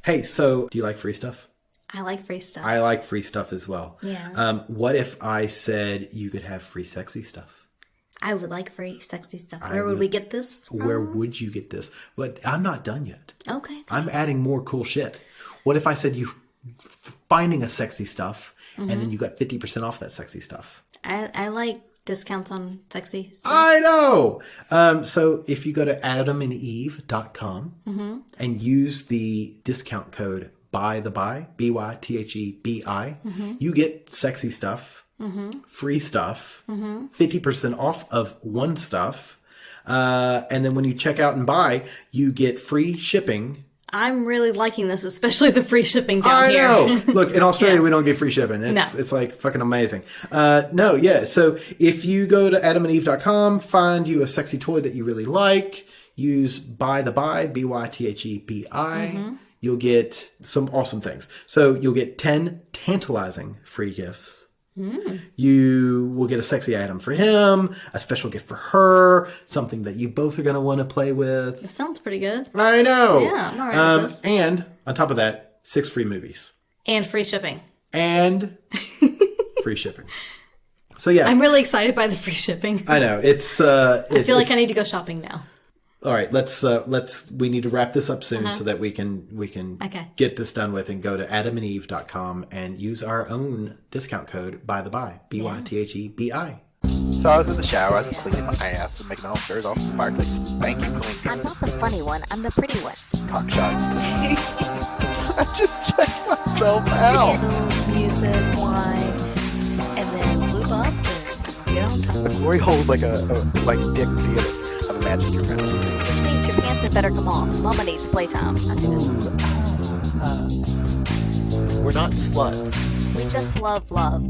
Hey, so do you like free stuff? I like free stuff. I like free stuff as well. Yeah. What if I said you could have free sexy stuff? I would like free sexy stuff. Where would we get this from? Where would you get this? But I'm not done yet. Okay. I'm adding more cool shit. What if I said you finding a sexy stuff and then you got 50% off that sexy stuff? I like discounts on sexy stuff. I know. So if you go to adamandeve.com and use the discount code BYTHEBI, BYTHEBI, you get sexy stuff, free stuff, 50% off of one stuff. And then when you check out and buy, you get free shipping. I'm really liking this, especially the free shipping down here. I know. Look, in Australia, we don't get free shipping. It's like fucking amazing. So if you go to adamandeve.com, find you a sexy toy that you really like, use BYTHEBI, BYTHEBI, you'll get some awesome things. So you'll get 10 tantalizing free gifts. You will get a sexy item for him, a special gift for her, something that you both are going to want to play with. It sounds pretty good. I know. Yeah, I'm all right with this. And on top of that, 6 free movies. And free shipping. And free shipping. So yes. I'm really excited by the free shipping. I know. It's I feel like I need to go shopping now. All right, we need to wrap this up soon so that we can get this done with and go to adamandeve.com and use our own discount code BYTHEBI, BYTHEBI. So I was in the shower, I was cleaning my ass and making my own shirt all sparkly, spanky clean. I'm not the funny one, I'm the pretty one. Cock shots. I just checked myself out. Candles, music, wine, and then lube up and get on top. The glory hole's like a dick theater. I've imagined your friend. Which means your pants had better come off. Mama needs playtime. We're not sluts. We just love love.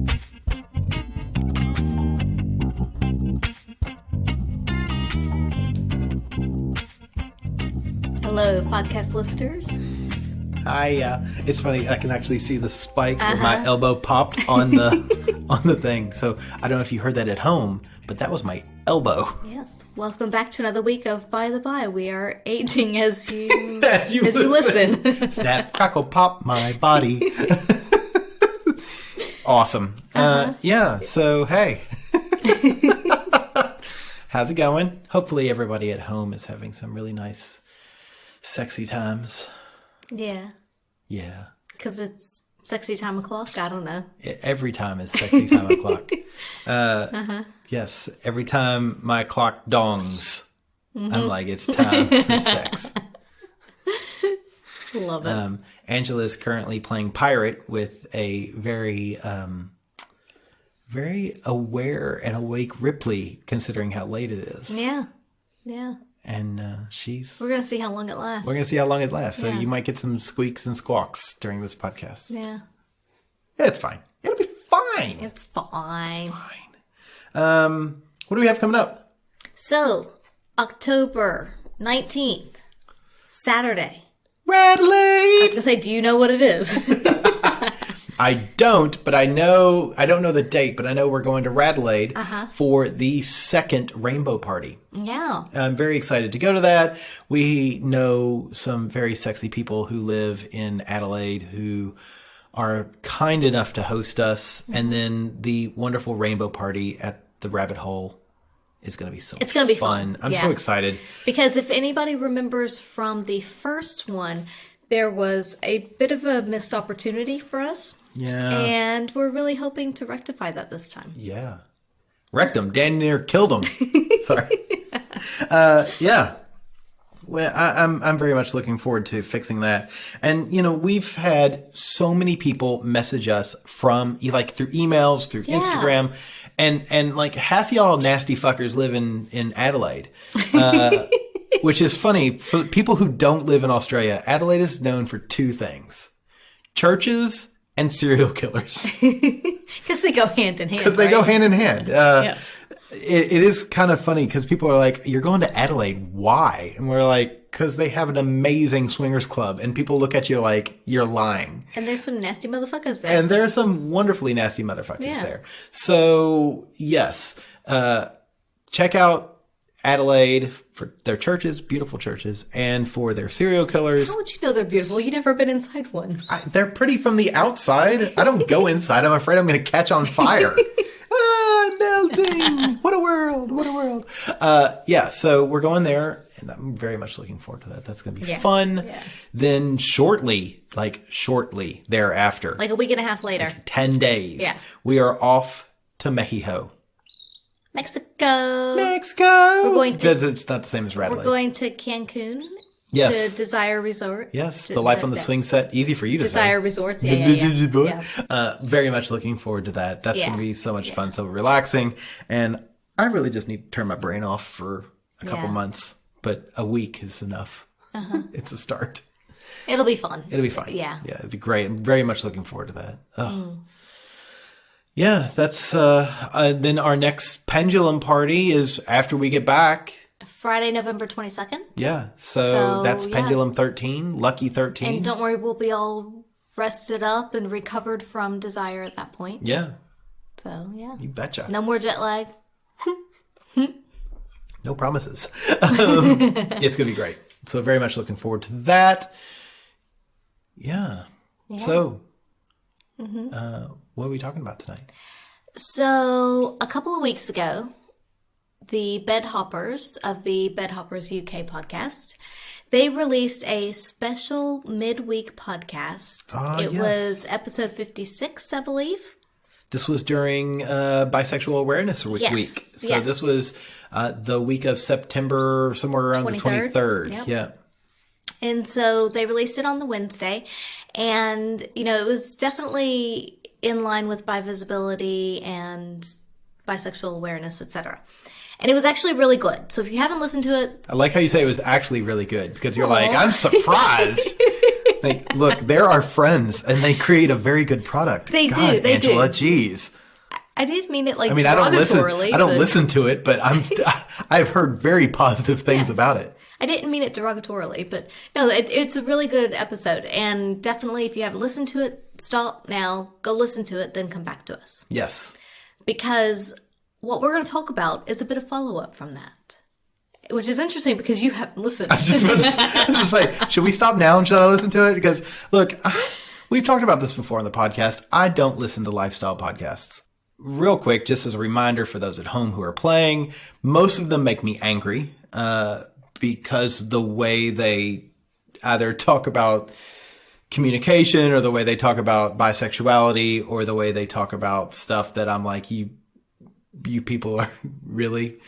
Hello, podcast listeners. It's funny. I can actually see the spike where my elbow popped on the on the thing. So I don't know if you heard that at home, but that was my elbow. Yes. Welcome back to another week of By the By. We are aging as you as you listen. Snap, crackle, pop, my body. Awesome. Yeah. So hey, how's it going? Hopefully everybody at home is having some really nice, sexy times. Yeah. Yeah. Because it's sexy time o'clock? I don't know. Every time is sexy time o'clock. Yes. Every time my clock dongs, I'm like, it's time for sex. Love it. Angela is currently playing pirate with a very, very aware and awake Ripley, considering how late it is. Yeah. Yeah. And we're going to see how long it lasts. We're going to see how long it lasts. So Yeah. you might get some squeaks and squawks during this podcast. Yeah. Yeah, it's fine. It'll be fine. It's fine. Fine. What do we have coming up? So, October 19th, Saturday. Radley! I was going to say, do you know what it is? I don't, but I don't know the date, but I know we're going to Radelaide for the second Rainbow Party. Yeah. I'm very excited to go to that. We know some very sexy people who live in Adelaide who are kind enough to host us. And then the wonderful Rainbow Party at the Rabbit Hole is going to be so It's going to be fun. I'm so excited. Because if anybody remembers from the first one, there was a bit of a missed opportunity for us. Yeah. And we're really hoping to rectify that this time. Yeah. Wrecked him. Dan near killed him. Sorry. Yeah. Well, I'm very much looking forward to fixing that. And, we've had so many people message us from, through emails, through Instagram, and like half y'all nasty fuckers live in Adelaide. Which is funny. For people who don't live in Australia, Adelaide is known for 2 things. Churches and serial killers. Because they go hand in hand. Because they go hand in hand. Yeah. It is kind of funny because people are like, you're going to Adelaide. Why? And we're like, because they have an amazing swingers club. And people look at you like you're lying. And there's some nasty motherfuckers there. And there are some wonderfully nasty motherfuckers there. So, yes. Check out Adelaide for their churches, beautiful churches, and for their serial killers. How would you know they're beautiful? You've never been inside one. They're pretty from the outside. I don't go inside. I'm afraid I'm going to catch on fire. Melting. What a world. What a world. Yeah, so we're going there, and I'm very much looking forward to that. That's going to be fun. Yeah. Then shortly thereafter, Like a week and a half later. 10 days, we are off to Mexico. Mexico. We're going to- It's not the same as Radley. We're going to Cancun. Yes. To Desire Resort. Yes, the life on the swing set. Easy for you to say. Desire Resorts. Yeah. Very much looking forward to that. That's going to be so much fun, so relaxing. And I really just need to turn my brain off for a couple months. But a week is enough. It's a start. It'll be fun. It'll be fun. Yeah. Yeah, it'd be great. I'm very much looking forward to that. Oh. Yeah, that's then our next pendulum party is after we get back. Friday, November 22nd. Yeah, so that's Pendulum 13, Lucky 13. And don't worry, we'll be all rested up and recovered from Desire at that point. Yeah. So, yeah. You betcha. No more jet lag. No promises. It's going to be great. So very much looking forward to that. Yeah. So, what are we talking about tonight? So, a couple of weeks ago, the Bedhoppers of the Bedhoppers UK podcast, they released a special midweek podcast. It was episode 56, I believe. This was during Bisexual Awareness Week. So this was the week of September, somewhere around the 23rd. Yep. Yeah. And so they released it on the Wednesday. And, it was definitely in line with bi-visibility and bisexual awareness, etc. And it was actually really good. So if you haven't listened to it... I like how you say it was actually really good, because you're like, I'm surprised. Like, look, they're our friends, and they create a very good product. They do, Angela, geez. I didn't mean it like I don't derogatorily. I don't listen to it, but I've heard very positive things about it. I didn't mean it derogatorily, but no, it's a really good episode. And definitely, if you haven't listened to it, stop now, go listen to it, then come back to us. Yes. Because what we're going to talk about is a bit of follow-up from that. Which is interesting because you haven't listened. I was just like, should we stop now and should I listen to it? Because, look, we've talked about this before on the podcast. I don't listen to lifestyle podcasts. Real quick, just as a reminder for those at home who are playing, most of them make me angry because the way they either talk about communication or the way they talk about bisexuality or the way they talk about stuff that I'm like, you people are really...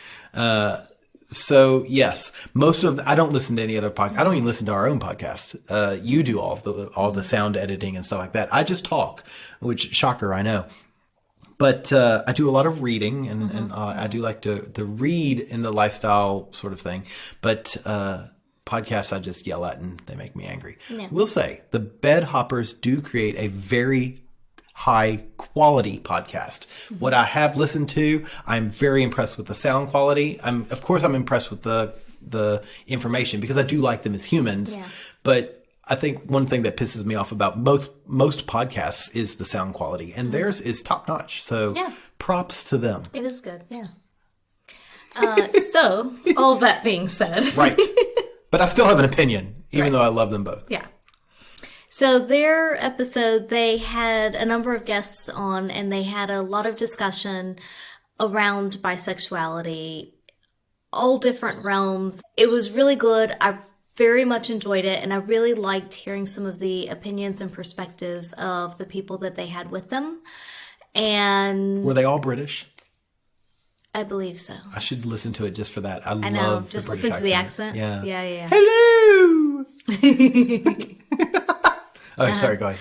So yes, I don't listen to any other podcast. I don't even listen to our own podcast. You do all the sound editing and stuff like that. I just talk, which shocker, I know. But I do a lot of reading, and I do like to read in the lifestyle sort of thing. But podcasts, I just yell at, and they make me angry. Yeah. We'll say the Bed Hoppers do create a very high quality podcast. What I have listened to, I'm very impressed with the sound quality. Of course I'm impressed with the information because I do like them as humans. Yeah. But I think one thing that pisses me off about most podcasts is the sound quality, and theirs is top notch. So props to them. It is good. Yeah. So all that being said, right. But I still have an opinion, even though I love them both. Yeah. So their episode, they had a number of guests on, and they had a lot of discussion around bisexuality, all different realms. It was really good. I very much enjoyed it, and I really liked hearing some of the opinions and perspectives of the people that they had with them. And were they all British? I believe so. I should listen to it just for that. I know. love Just the British listen to the accent. Yeah. Yeah. Hello! Oh, sorry, go ahead.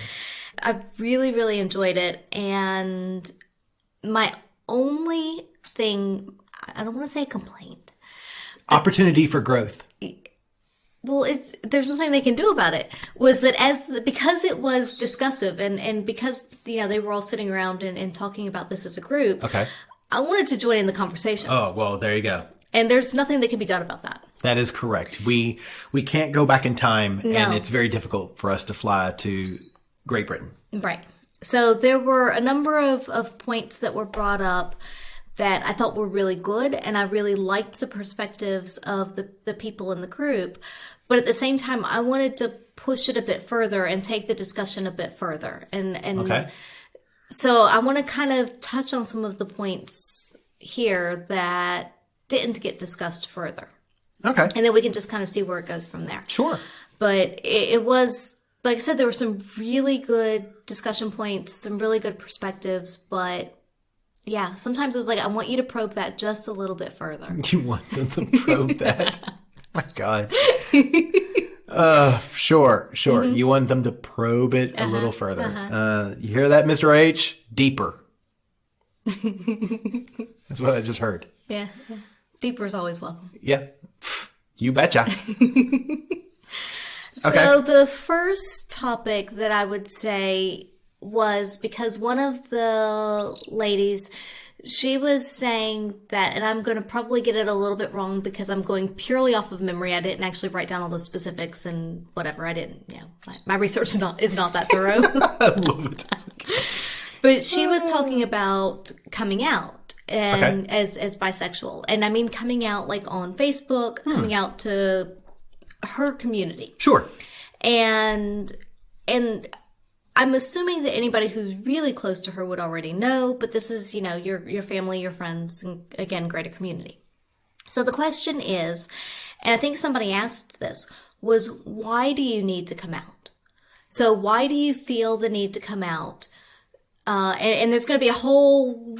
I really, really enjoyed it. And my only thing, I don't want to say complaint. Opportunity for growth. Well, there's nothing they can do about it. Was that because it was discussive and because they were all sitting around and talking about this as a group. Okay. I wanted to join in the conversation. Oh, well, there you go. And there's nothing that can be done about that. That is correct. We can't go back in time, and it's very difficult for us to fly to Great Britain. Right. So there were a number of points that were brought up that I thought were really good, and I really liked the perspectives of the people in the group. But at the same time, I wanted to push it a bit further and take the discussion a bit further. And Okay. so I want to kind of touch on some of the points here that didn't get discussed further. Okay. And then we can just kind of see where it goes from there. Sure. But it was, like I said, there were some really good discussion points, some really good perspectives, but yeah, sometimes it was like, I want you to probe that just a little bit further. You want them to probe that? My God. Sure. You want them to probe it a little further. You hear that, Mr. H? Deeper. That's what I just heard. Yeah. Deeper is always welcome. Yeah. You betcha. So the first topic that I would say was because one of the ladies, she was saying that, and I'm going to probably get it a little bit wrong because I'm going purely off of memory. I didn't actually write down all the specifics and whatever. I didn't, my research is not that thorough. I love it. But she was talking about coming out and as bisexual. And I mean coming out like on Facebook, coming out to her community. Sure. And I'm assuming that anybody who's really close to her would already know, but this is, your family, your friends, and again, greater community. So the question is, and I think somebody asked this, was why do you need to come out? So why do you feel the need to come out? And there's going to be a whole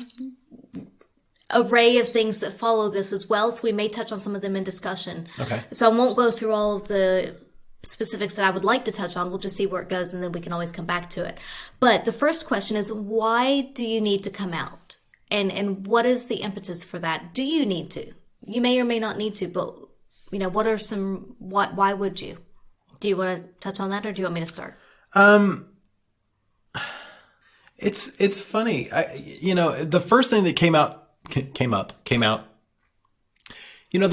array of things that follow this as well, so we may touch on some of them in discussion. Okay. So I won't go through all of the specifics that I would like to touch on. We'll just see where it goes, and then we can always come back to it. But the first question is, why do you need to come out? And what is the impetus for that? Do you need to? You may or may not need to, but, what are some, why would you? Do you want to touch on that, or do you want me to start? It's funny. The first thing that came out, the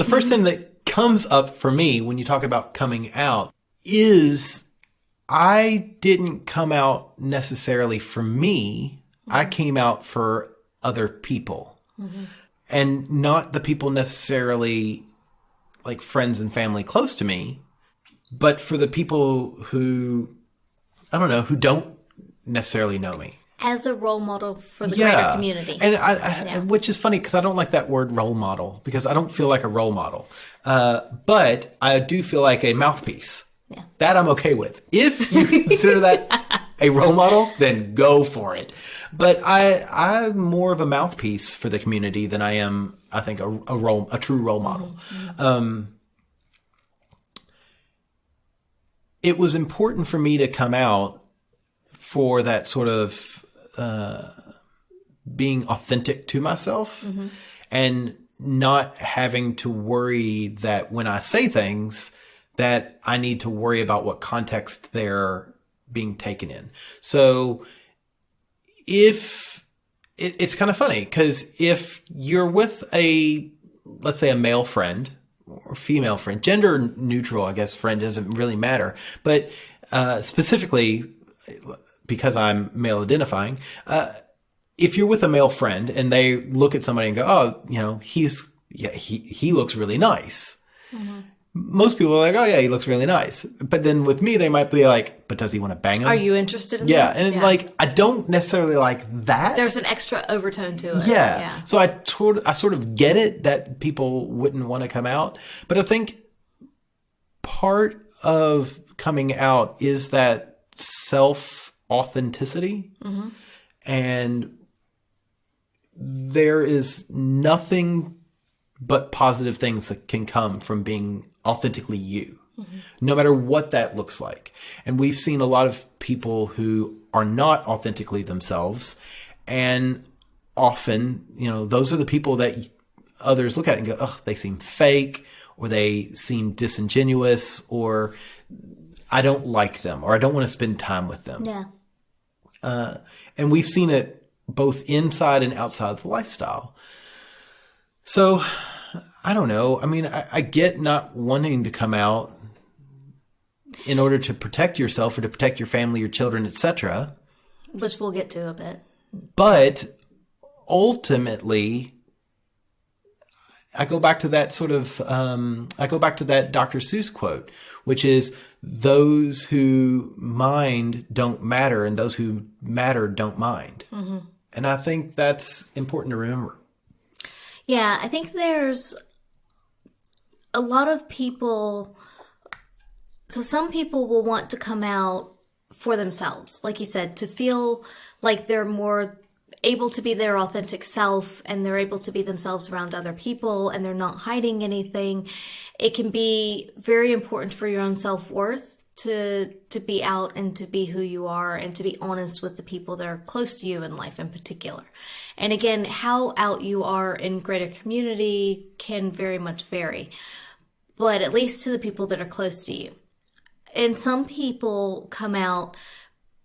first thing that comes up for me when you talk about coming out is I didn't come out necessarily for me. I came out for other people, and not the people necessarily like friends and family close to me, but for the people who, I don't know, who don't necessarily know me. As a role model for the greater community. And which is funny because I don't like that word role model because I don't feel like a role model. But I do feel like a mouthpiece. Yeah. That I'm okay with. If you consider that a role model, then go for it. But I'm more of a mouthpiece for the community than I am, I think, a true role model. It was important for me to come out for that sort of being authentic to myself and not having to worry that when I say things that I need to worry about what context they're being taken in. So if it's kind of funny because if you're with let's say a male friend or female friend, gender neutral, I guess friend doesn't really matter, but specifically because I'm male identifying, if you're with a male friend and they look at somebody and go, oh, he looks really nice. Most people are like, oh yeah, he looks really nice. But then with me, they might be like, but does he want to bang him? Are you interested in that? that? And like, I don't necessarily like that. There's an extra overtone to it. Yeah. So I sort of get it that people wouldn't want to come out. But I think part of coming out is that self-authenticity. And there is nothing but positive things that can come from being authentically you, no matter what that looks like. And we've seen a lot of people who are not authentically themselves. And often, those are the people that others look at and go, oh, they seem fake, or they seem disingenuous, or I don't like them, or I don't want to spend time with them. Yeah. And we've seen it both inside and outside the lifestyle. So I don't know. I mean, I get not wanting to come out in order to protect yourself or to protect your family, your children, etc. Which we'll get to a bit. But ultimately, I go back to that sort of, I go back to that Dr. Seuss quote, which is those who mind don't matter and those who matter don't mind. Mm-hmm. And I think that's important to remember. Yeah, I think there's a lot of people. So some people will want to come out for themselves, like you said, to feel like they're more able to be their authentic self and they're able to be themselves around other people and they're not hiding anything. It can be very important for your own self-worth to be out and to be who you are and to be honest with the people that are close to you in life in particular. And again, how out you are in greater community can very much vary, but at least to the people that are close to you. And some people come out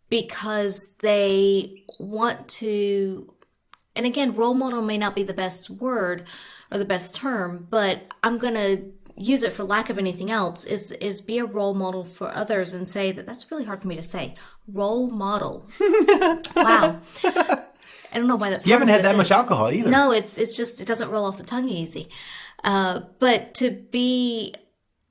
because they want to, and again, role model may not be the best word or the best term, but I'm going to use it for lack of anything else, is be a role model for others and say that's really hard for me to say. Role model. Wow. I don't know why that's You haven't had that much alcohol either. No, it's just, it doesn't roll off the tongue easy. But to be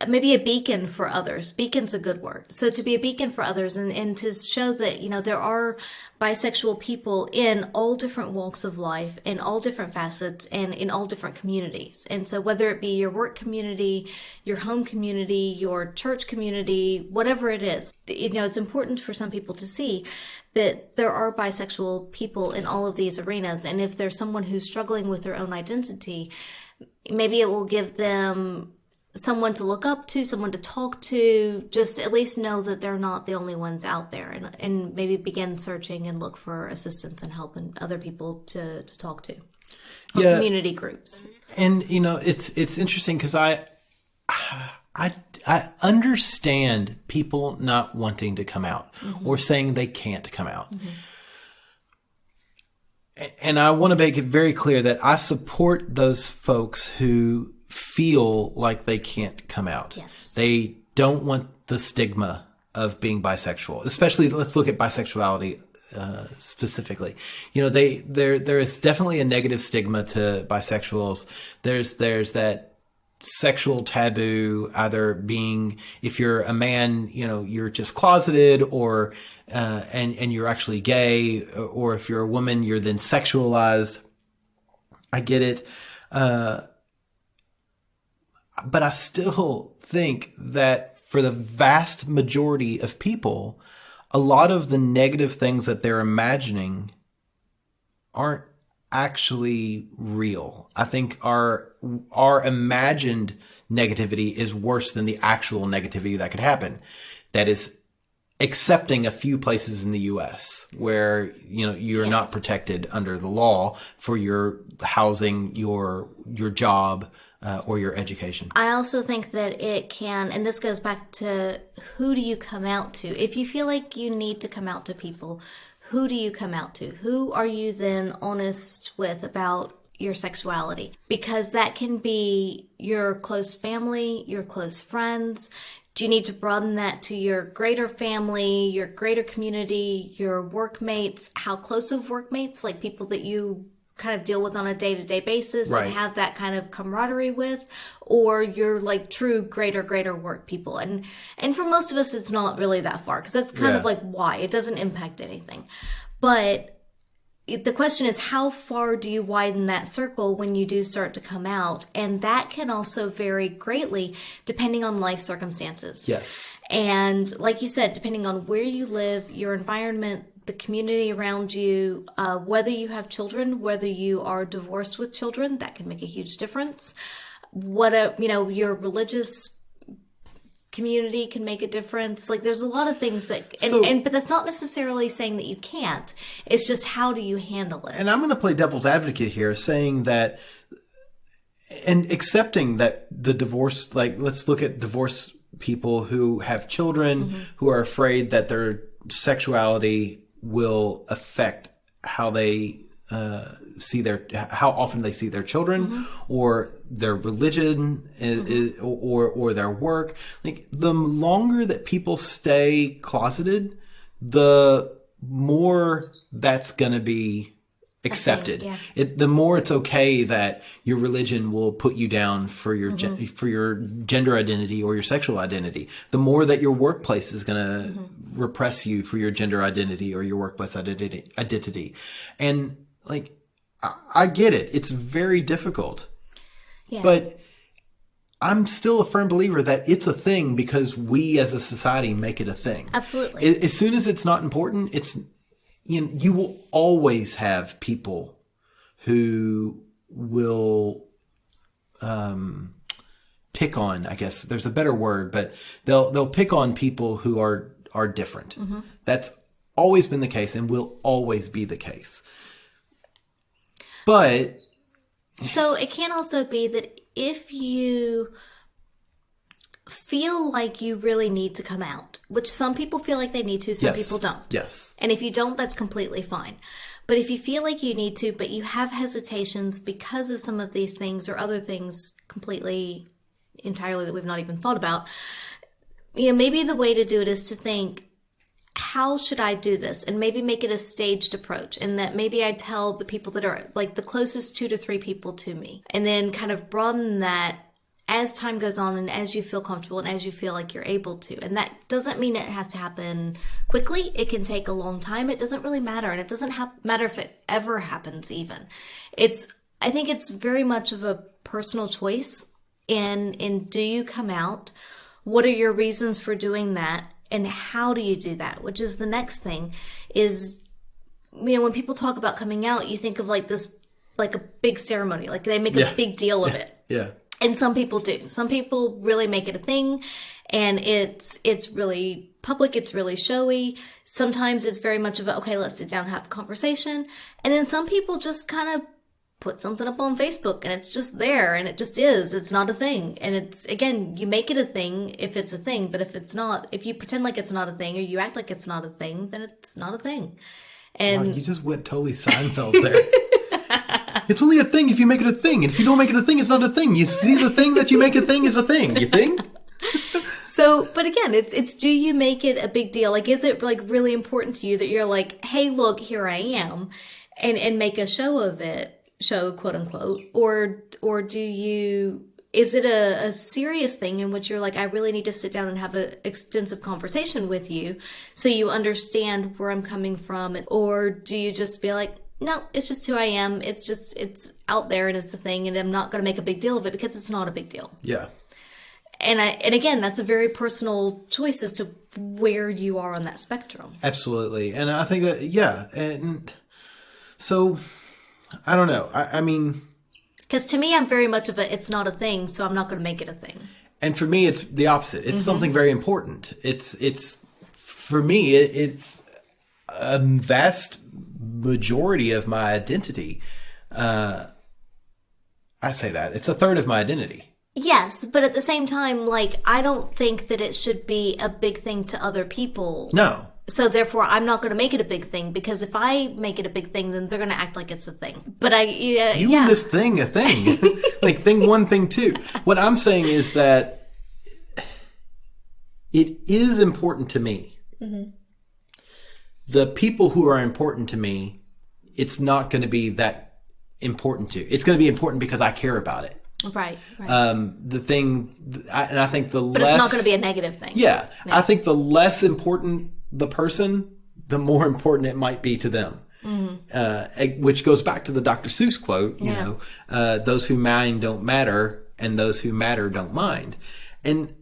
maybe a beacon for others. Beacon's a good word. So to be a beacon for others and to show that, there are bisexual people in all different walks of life, in all different facets, and in all different communities. And so whether it be your work community, your home community, your church community, whatever it is, it's important for some people to see that there are bisexual people in all of these arenas. And if there's someone who's struggling with their own identity, maybe it will give them someone to look up to, someone to talk to, just at least know that they're not the only ones out there, and maybe begin searching and look for assistance and help and other people to talk to. Or community groups. And, it's interesting because I understand people not wanting to come out or saying they can't come out. Mm-hmm. And I want to make it very clear that I support those folks who feel like they can't come out. Yes. They don't want the stigma of being bisexual, especially let's look at bisexuality specifically. There is definitely a negative stigma to bisexuals. There's that sexual taboo, either being, if you're a man, you're just closeted, or and you're actually gay, or if you're a woman, you're then sexualized. I get it. But I still think that for the vast majority of people, a lot of the negative things that they're imagining aren't actually real. I think our imagined negativity is worse than the actual negativity that could happen. That is excepting a few places in the U.S. where, you're not protected under the law for your housing, your job, or your education. I also think that it can, and this goes back to who do you come out to? If you feel like you need to come out to people, who do you come out to? Who are you then honest with about your sexuality? Because that can be your close family, your close friends. Do you need to broaden that to your greater family, your greater community, your workmates? How close of workmates, like people that you kind of deal with on a day-to-day basis, right, and have that kind of camaraderie with, or you're like true greater work people? And for most of us, it's not really that far, because that's kind of like why it doesn't impact anything. But the question is, how far do you widen that circle when you do start to come out? And that can also vary greatly depending on life circumstances. Yes. And like you said, depending on where you live, your environment, the community around you, whether you have children, whether you are divorced with children, that can make a huge difference. Your religious community can make a difference. Like, there's a lot of things that, but that's not necessarily saying that you can't. It's just, how do you handle it? And I'm going to play devil's advocate here, saying that, and accepting that the divorce, like, let's look at divorced people who have children, who are afraid that their sexuality will affect how they how often they see their children, or their religion, or their work. Like, the longer that people stay closeted, the more that's going to be accepted. yeah. The more it's okay that your religion will put you down for your for your gender identity or your sexual identity, the more that your workplace is going to repress you for your gender identity or your workplace identity. And like, I get it. It's very difficult. Yeah. But I'm still a firm believer that it's a thing because we as a society make it a thing. Absolutely. As soon as it's not important, you will always have people who will pick on, I guess there's a better word, but they'll pick on people who are different. That's always been the case and will always be the case. But so it can also be that if you feel like you really need to come out, which some people feel like they need to, some people don't. Yes. And if you don't, that's completely fine. But if you feel like you need to, but you have hesitations because of some of these things or other things entirely that we've not even thought about, maybe the way to do it is to think, how should I do this? And maybe make it a staged approach. And that maybe I tell the people that are like the closest 2 to 3 people to me, and then kind of broaden that as time goes on and as you feel comfortable and as you feel like you're able to. And that doesn't mean it has to happen quickly. It can take a long time. It doesn't really matter. And it doesn't matter if it ever happens even. I think it's very much of a personal choice. And do you come out? What are your reasons for doing that? And how do you do that? Which is the next thing is, when people talk about coming out, you think of like this, like a big ceremony, like they make a big deal of it. Yeah. And some people do. Some people really make it a thing, and it's really public. It's really showy. Sometimes it's very much of a, okay, let's sit down and have a conversation. And then some people just kind of put something up on Facebook and it's just there and it just is. It's not a thing. And it's, again, you make it a thing if it's a thing, but if it's not, if you pretend like it's not a thing or you act like it's not a thing, then it's not a thing. And wow, you just went totally Seinfeld there. It's only a thing if you make it a thing. And if you don't make it a thing, it's not a thing. You see, the thing that you make a thing is a thing. You think? So, but again, it's do you make it a big deal? Like, is it like really important to you that you're like, hey, look, here I am, and make a show of it? Show, quote unquote, or do you, is it a serious thing in which you're like, I really need to sit down and have an extensive conversation with you so you understand where I'm coming from? Or do you just be like, no, it's just who I am. It's out there and it's a thing and I'm not going to make a big deal of it because it's not a big deal. Yeah. And again, that's a very personal choice as to where you are on that spectrum. Absolutely. And I think that, yeah. And so I don't know. I mean, because to me, I'm very much of a, it's not a thing, so I'm not going to make it a thing. And for me, it's the opposite. It's something very important. It's for me, it's a vast majority of my identity. I say that it's a third of my identity. Yes, but at the same time, like, I don't think that it should be a big thing to other people. No. So therefore, I'm not going to make it a big thing, because if I make it a big thing, then they're going to act like it's a thing. But you and this thing a thing, like thing one, thing two. What I'm saying is that it is important to me. Mm-hmm. The people who are important to me, it's not going to be that important to. It's going to be important because I care about it. Right. The thing, and I think the but less, it's not going to be a negative thing. Yeah, I think the less important the person, the more important it might be to them. Mm-hmm. Which goes back to the Dr. Seuss quote, you know, those who mind don't matter and those who matter don't mind. And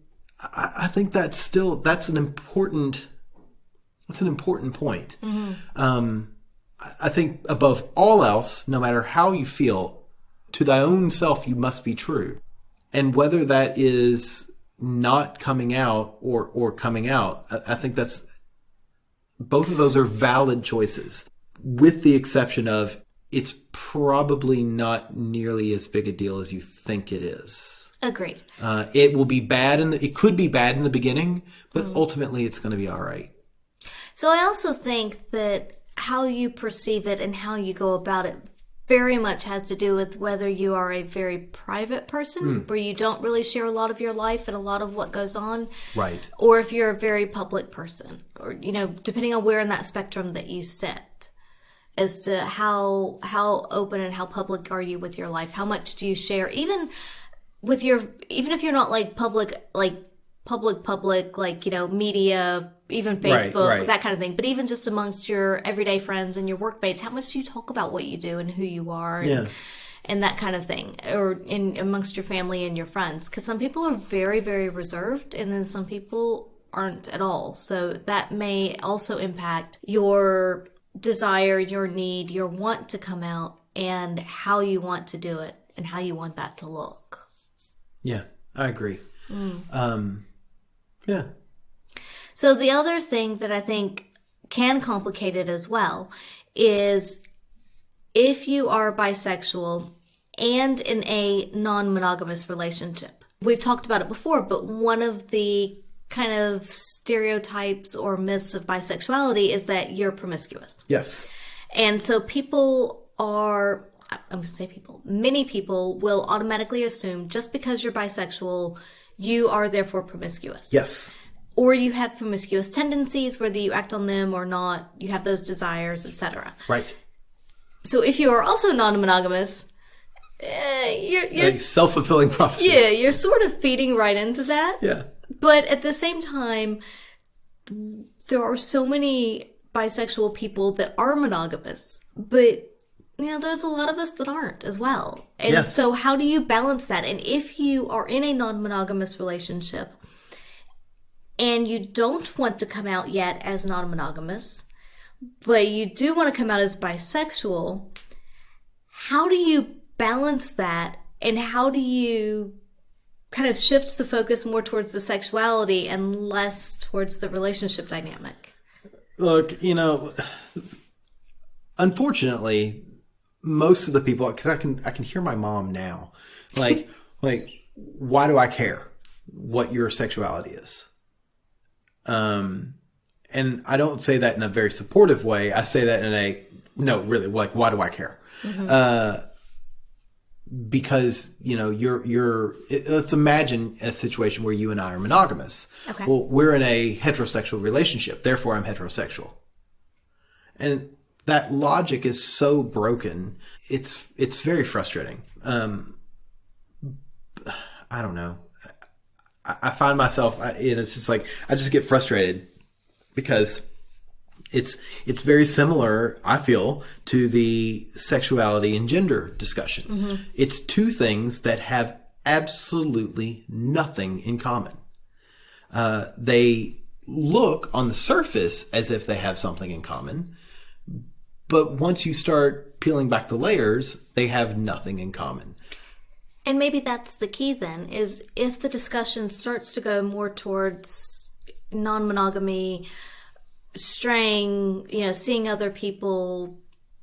I think that's an important point. Mm-hmm. I think above all else, no matter how you feel, to thy own self you must be true. And whether that is not coming out or coming out, I think that's, both of those are valid choices, with the exception of it's probably not nearly as big a deal as you think it is. Agreed. It will be bad it could be bad in the beginning, but ultimately it's going to be all right. So I also think that how you perceive it and how you go about it very much has to do with whether you are a very private person where you don't really share a lot of your life and a lot of what goes on. Right. Or if you're a very public person, or, you know, depending on where in that spectrum that you sit. as to how open and how public are you with your life? How much do you share, even if you're not like public, like, you know, media, even Facebook, right. that kind of thing. But even just amongst your everyday friends and your workmates, how much do you talk about what you do and who you are? And that kind of thing, or amongst your family and your friends. Because some people are very, very reserved, and then some people aren't at all. So that may also impact your desire, your need, your want to come out, and how you want to do it, and how you want that to look. Yeah, I agree. Yeah. So the other thing that I think can complicate it as well is if you are bisexual and in a non-monogamous relationship. We've talked about it before, but one of the kind of stereotypes or myths of bisexuality is that you're promiscuous. Yes. And so many people will automatically assume just because you're bisexual, you are therefore promiscuous. Yes. Or you have promiscuous tendencies, whether you act on them or not, you have those desires, etc. Right. So if you are also non-monogamous, you're a self-fulfilling prophecy. Yeah, you're sort of feeding right into that. Yeah. But at the same time, there are so many bisexual people that are monogamous, but you know, there's a lot of us that aren't as well. And so how do you balance that? And if you are in a non-monogamous relationship and you don't want to come out yet as non-monogamous, but you do want to come out as bisexual, how do you balance that? And how do you kind of shift the focus more towards the sexuality and less towards the relationship dynamic? Look, you know, unfortunately, most of the people, because I can hear my mom now, like why do I care what your sexuality is? And I don't say that in a very supportive way. I say that in a no, really, like why do I care? Mm-hmm. Because, you know, let's imagine a situation where you and I are monogamous. Okay. Well, we're in a heterosexual relationship. Therefore, I'm heterosexual. And that logic is so broken. It's very frustrating. I don't know. I find myself, it's just like, I just get frustrated because it's very similar, I feel, to the sexuality and gender discussion. Mm-hmm. It's two things that have absolutely nothing in common. They look on the surface as if they have something in common, but once you start peeling back the layers, they have nothing in common. And maybe that's the key then, is if the discussion starts to go more towards non-monogamy, straying, you know, seeing other people,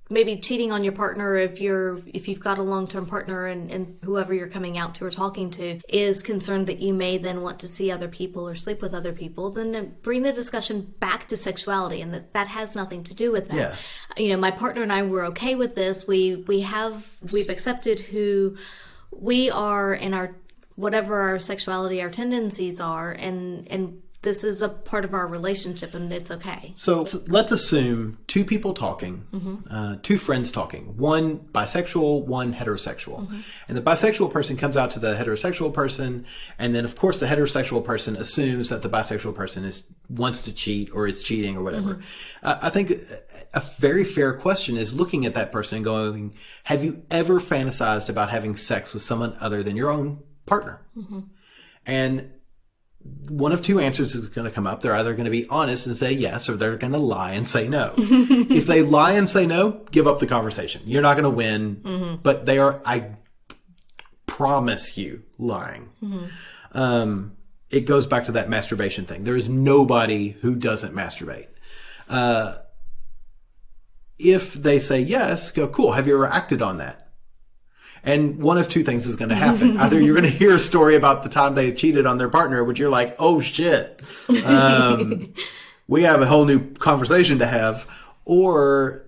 maybe cheating on your partner if you've got a long-term partner and whoever you're coming out to or talking to is concerned that you may then want to see other people or sleep with other people, then bring the discussion back to sexuality, and that has nothing to do with that. Yeah. You know, my partner and I were okay with this. We've accepted who we are and our whatever our sexuality, our tendencies are, and this is a part of our relationship, and it's okay. So let's assume two people talking, mm-hmm. Two friends talking, one bisexual, one heterosexual. Mm-hmm. And the bisexual person comes out to the heterosexual person, and then, of course, the heterosexual person assumes that the bisexual person wants to cheat or is cheating or whatever. Mm-hmm. I think a very fair question is looking at that person and going, have you ever fantasized about having sex with someone other than your own partner? Mm-hmm. And one of two answers is going to come up. They're either going to be honest and say yes, or they're going to lie and say no. If they lie and say no, give up the conversation. You're not going to win, mm-hmm. but they are, I promise you, lying. Mm-hmm. It goes back to that masturbation thing. There is nobody who doesn't masturbate. If they say yes, go, cool. Have you ever acted on that? And one of two things is going to happen. Either you're going to hear a story about the time they cheated on their partner, which you're like, oh shit, we have a whole new conversation to have. Or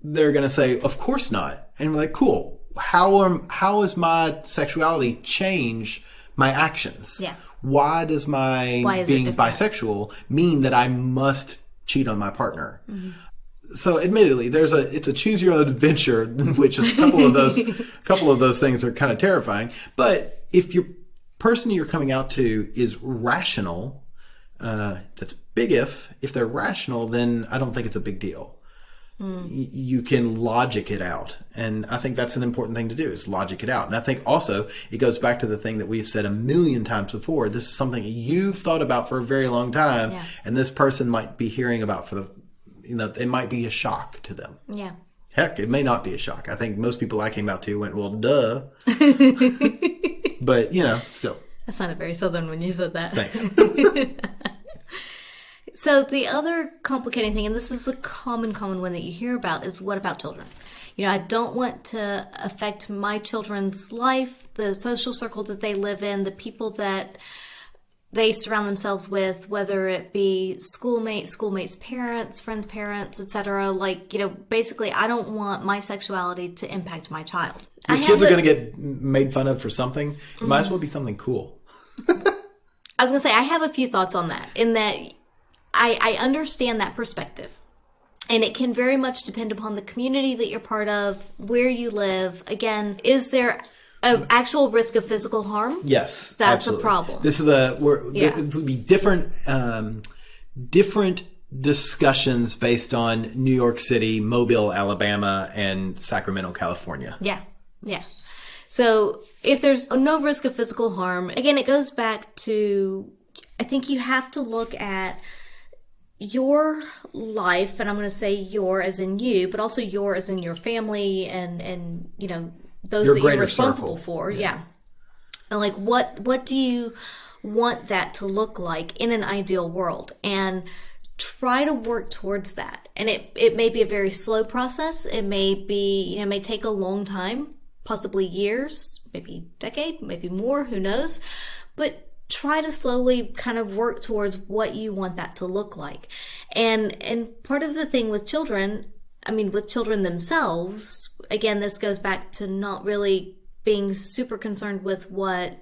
they're going to say, of course not. And we're like, cool. How has my sexuality changed my actions? Yeah. Why does being bisexual mean that I must cheat on my partner? Mm-hmm. So admittedly, it's a choose your own adventure, which is a couple of those things are kind of terrifying. But if your person you're coming out to is rational, that's big if they're rational, then I don't think it's a big deal. You can logic it out. And I think that's an important thing to do, is logic it out. And I think also it goes back to the thing that we've said a million times before. This is something you've thought about for a very long time. Yeah. And this person might be hearing about it might be a shock to them. Yeah. Heck, it may not be a shock. I think most people I came out to went, well, duh. But, still. That sounded very Southern when you said that. Thanks. So the other complicating thing, and this is a common one that you hear about, is what about children? I don't want to affect my children's life, the social circle that they live in, the people that they surround themselves with, whether it be schoolmates' parents, friends' parents, etc. Basically, I don't want my sexuality to impact my child. Your kids are going to get made fun of for something. It might as well be something cool. I was going to say, I have a few thoughts on that, in that I understand that perspective. And it can very much depend upon the community that you're part of, where you live. Again, is there an actual risk of physical harm? Yes, that's absolutely. A problem. This is it will be different discussions based on New York City, Mobile, Alabama, and Sacramento, California. Yeah. So if there's no risk of physical harm, again, it goes back to, I think you have to look at your life, and I'm going to say your as in you, but also your as in your family and those your that you're responsible circle. For. Yeah. And what do you want that to look like in an ideal world? And try to work towards that. And it may be a very slow process. It may be, it may take a long time, possibly years, maybe a decade, maybe more, who knows? But try to slowly kind of work towards what you want that to look like. And part of the thing with children, with children themselves, again, this goes back to not really being super concerned with what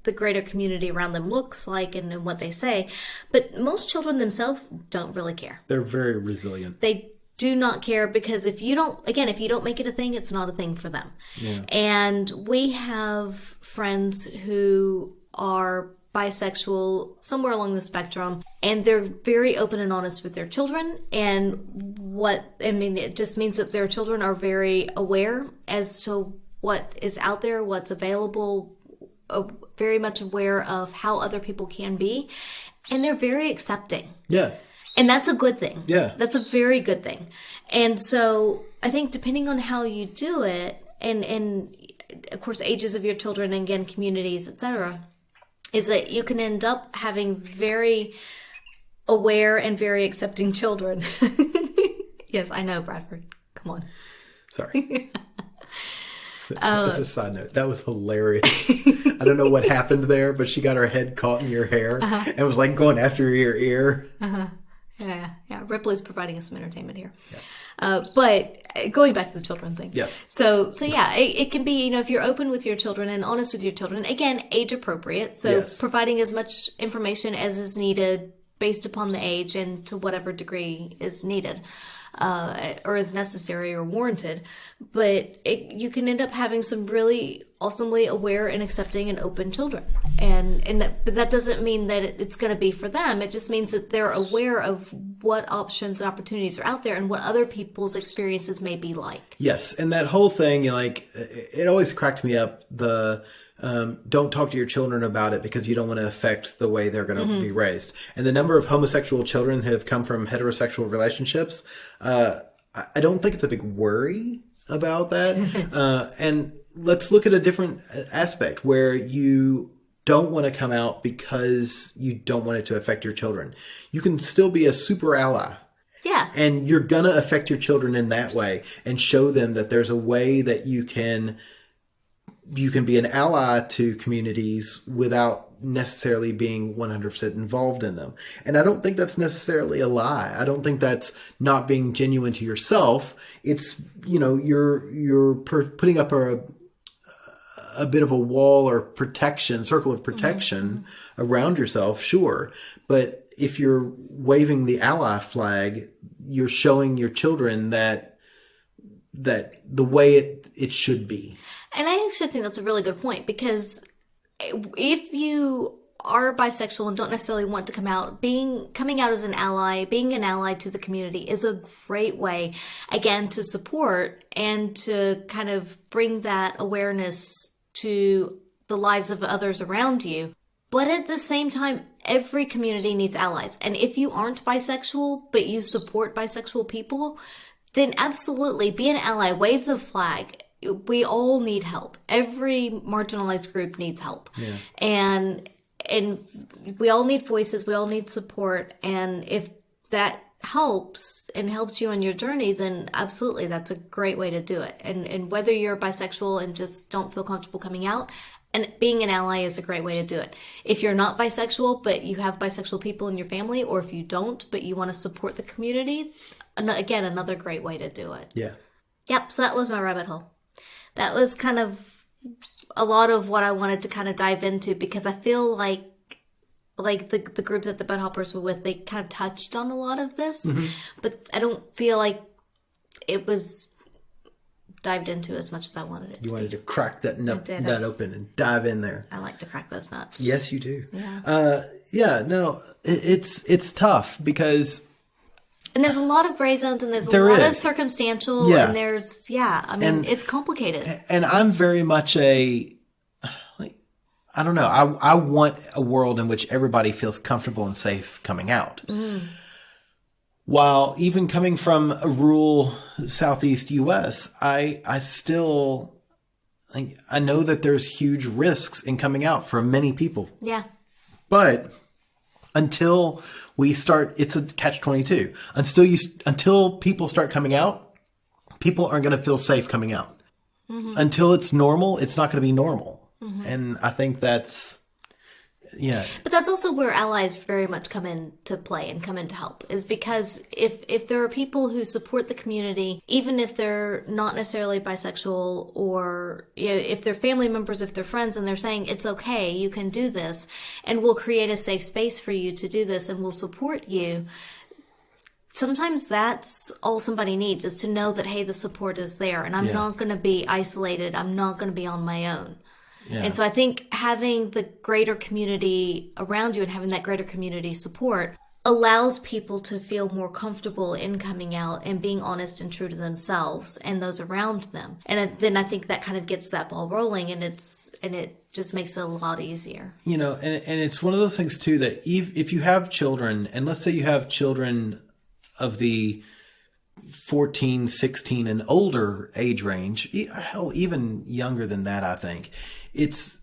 the greater community around them looks like and what they say. But most children themselves don't really care. They're very resilient. They do not care, because if you don't make it a thing, it's not a thing for them. Yeah. And we have friends who are bisexual, somewhere along the spectrum, and they're very open and honest with their children. And it just means that their children are very aware as to what is out there, what's available, very much aware of how other people can be, and they're very accepting. Yeah. And that's a good thing. Yeah. That's a very good thing. And so I think depending on how you do it, and of course ages of your children, and again, communities, etc., is that you can end up having very aware and very accepting children. Yes, I know, Bradford. Come on. Sorry. As a side note, that was hilarious. I don't know what happened there, but she got her head caught in your hair and was going after your ear. Yeah. Ripley's providing us some entertainment here. Yeah. But going back to the children thing. Yes. So yeah, it can be, if you're open with your children and honest with your children, again, age appropriate. So yes. Providing as much information as is needed based upon the age and to whatever degree is needed. Or is necessary or warranted, but you can end up having some really awesomely aware and accepting and open children, but that doesn't mean that it's going to be for them. It just means that they're aware of what options and opportunities are out there and what other people's experiences may be like. Yes, and that whole thing, it always cracked me up. Don't talk to your children about it because you don't want to affect the way they're going to be raised. And the number of homosexual children who have come from heterosexual relationships, I don't think it's a big worry about that. And let's look at a different aspect where you don't want to come out because you don't want it to affect your children. You can still be a super ally. Yeah. And you're going to affect your children in that way and show them that there's a way that you can be an ally to communities without necessarily being 100% involved in them. And I don't think that's necessarily a lie. I don't think that's not being genuine to yourself. It's, you're putting up a bit of a wall or circle of protection around yourself, sure. But if you're waving the ally flag, you're showing your children that the way it should be. And I actually think that's a really good point, because if you are bisexual and don't necessarily want to come out, coming out as an ally, being an ally to the community is a great way, again, to support and to kind of bring that awareness to the lives of others around you. But at the same time, every community needs allies. And if you aren't bisexual, but you support bisexual people, then absolutely be an ally, wave the flag. We all need help. Every marginalized group needs help. Yeah. And we all need voices. We all need support. And if that helps you on your journey, then absolutely, that's a great way to do it. And whether you're bisexual and just don't feel comfortable coming out, and being an ally is a great way to do it. If you're not bisexual, but you have bisexual people in your family, or if you don't, but you want to support the community, again, another great way to do it. Yeah. Yep. So that was my rabbit hole. That was kind of a lot of what I wanted to kind of dive into, because I feel like the group that the Bud Hoppers were with, they kind of touched on a lot of this, but I don't feel like it was dived into as much as I wanted it to. You wanted to crack that nut open and dive in there. I like to crack those nuts. Yes, you do. Yeah. No, it's tough because... And there's a lot of gray zones, and there's a lot of circumstantial, and there's, it's complicated. And I'm very much I don't know, I want a world in which everybody feels comfortable and safe coming out. While even coming from a rural Southeast U.S., I still, I know that there's huge risks in coming out for many people. Yeah. But until we start, it's a catch-22. Until people start coming out, people aren't going to feel safe coming out. Until it's normal, it's not going to be normal. And I think that's, But that's also where allies very much come into play and come into help, is because if there are people who support the community, even if they're not necessarily bisexual, or if they're family members, if they're friends, and they're saying it's okay, you can do this, and we'll create a safe space for you to do this, and we'll support you. Sometimes that's all somebody needs, is to know that, hey, the support is there, and I'm not going to be isolated. I'm not going to be on my own. Yeah. And so I think having the greater community around you and having that greater community support allows people to feel more comfortable in coming out and being honest and true to themselves and those around them. And then I think that kind of gets that ball rolling, and it just makes it a lot easier. And it's one of those things too, that if you have children, and let's say you have children of the 14, 16 and older age range, hell, even younger than that, I think. It's,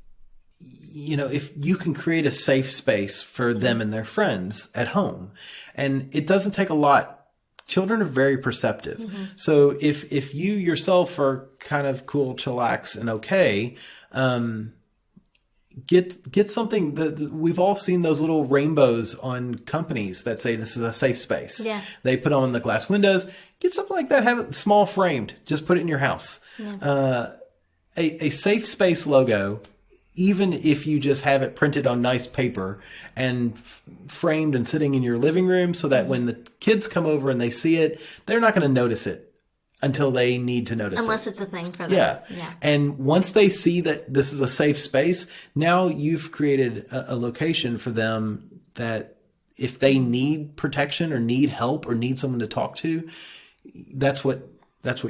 if you can create a safe space for them and their friends at home, and it doesn't take a lot. Children are very perceptive. So if you yourself are kind of cool, chillax, and okay, get something that we've all seen, those little rainbows on companies that say this is a safe space. Yeah. They put on the glass windows. Get something like that. Have it small framed. Just put it in your house. Yeah. A safe space logo, even if you just have it printed on nice paper and framed and sitting in your living room, so that when the kids come over and they see it, they're not going to notice it until they need to notice Unless it. it's a thing for them. Yeah. And once they see that this is a safe space, now you've created a location for them that if they need protection or need help or need someone to talk to, that's what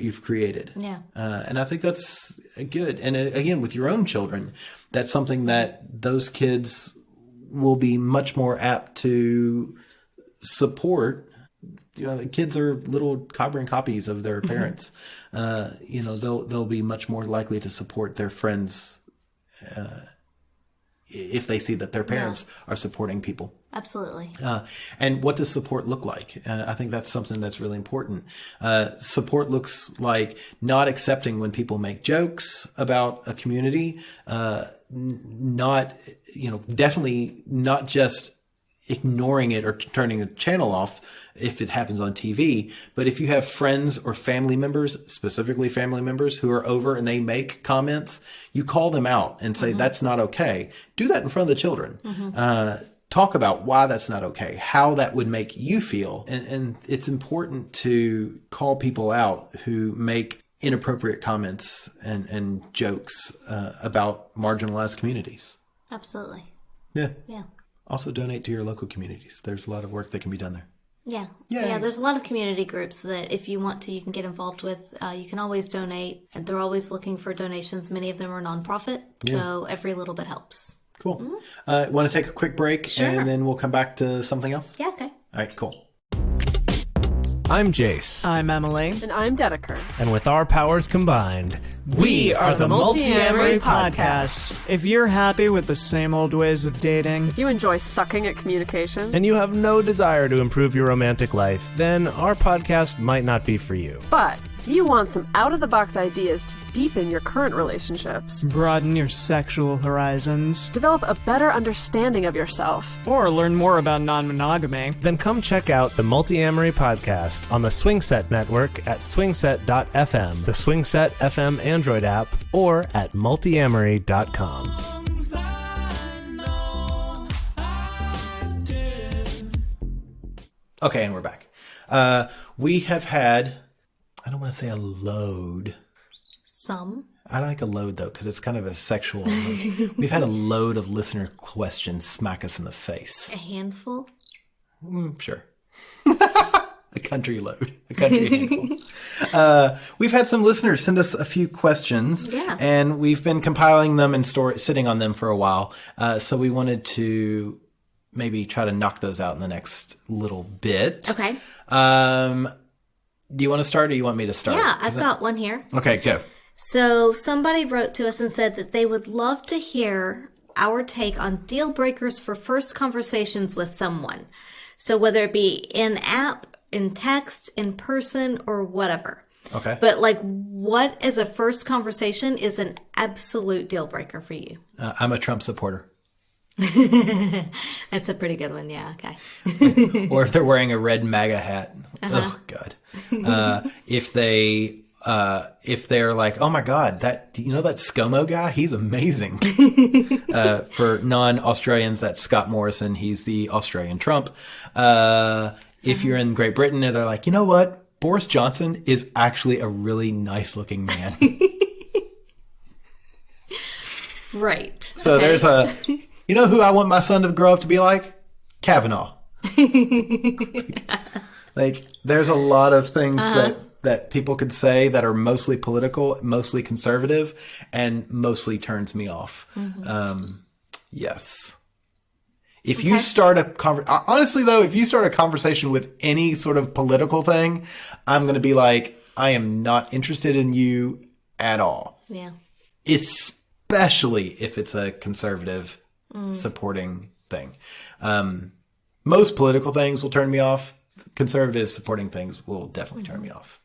you've created. Yeah. And I think that's good. And again, with your own children, that's something that those kids will be much more apt to support. The kids are little carbon copies of their parents. They'll be much more likely to support their friends if they see that their parents are supporting people. Absolutely. And what does support look like? I think that's something that's really important. Support looks like not accepting when people make jokes about a community, definitely not just ignoring it or turning the channel off if it happens on TV. But if you have friends or family members, specifically family members, who are over and they make comments, you call them out and say, that's not okay. Do that in front of the children. talk about why that's not okay, how that would make you feel. And it's important to call people out who make inappropriate comments and jokes about marginalized communities. Absolutely. Yeah. Yeah. Also donate to your local communities. There's a lot of work that can be done there. Yeah. Yay. Yeah, there's a lot of community groups that if you want to, you can get involved with. You can always donate. And they're always looking for donations. Many of them are nonprofit, so every little bit helps. Cool. Want to take a quick break Sure. and then we'll come back to something else? Yeah, okay. All right, cool. I'm Jace. I'm Emily. And I'm Dedeker. And with our powers combined, We are the Multi-Amory Podcast. If you're happy with the same old ways of dating, If you enjoy sucking at communication, and you have no desire to improve your romantic life, then our podcast might not be for you. but if you want some out-of-the-box ideas to deepen your current relationships, broaden your sexual horizons, develop a better understanding of yourself, or learn more about non-monogamy, Then come check out the Multi-Amory Podcast on the Swingset Network at swingset.fm, the Swingset FM Android app, or at multiamory.com. Okay, and we're back. We have had, I don't want to say a load. Some. I like a load, though, because it's kind of a sexual. We've had a load of listener questions smack us in the face. A handful. Sure. A country load. A country handful. We've had some listeners send us a few questions. Yeah. And we've been compiling them and sitting on them for a while. So we wanted to maybe try to knock those out in the next little bit. Okay. Do you want to start or you want me to start? Yeah, I've got one here. Okay, go. So somebody wrote to us and said that they would love to hear our take on deal breakers for first conversations with someone. So whether it be in app, in text, in person, or whatever. Okay. But like, what as a first conversation is an absolute deal breaker for you? I'm a Trump supporter. That's a pretty good one. Yeah. Okay. Or if they're wearing a red MAGA hat. Oh God. If they're like, oh my God, that ScoMo guy, he's amazing. For non-Australians, that's Scott Morrison. He's the Australian Trump. If you're in Great Britain and they're like, you know what? Boris Johnson is actually a really nice looking man. Right. So Okay. there's you know who I want my son to grow up to be like? Kavanaugh. Like, there's a lot of things that people could say that are mostly political, mostly conservative, and mostly turns me off. Yes. If you start honestly though, if you start a conversation with any sort of political thing, I'm going to be like, I am not interested in you at all. Yeah. Especially if it's a conservative supporting thing. Most political things will turn me off. Conservative supporting things will definitely turn me off.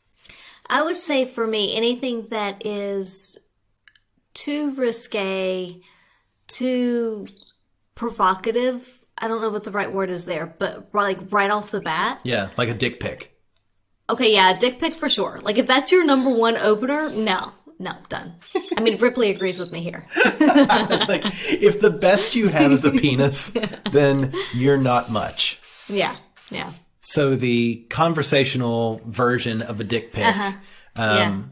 I would say for me, anything that is too risque, too provocative, I don't know what the right word is there, but like right off the bat. Yeah, like a dick pic. Okay, yeah, dick pic for sure. Like if that's your number one opener, no, done. I mean, Ripley agrees with me here. It's like, if the best you have is a penis, then you're not much. Yeah. So the conversational version of a dick pic, Yeah.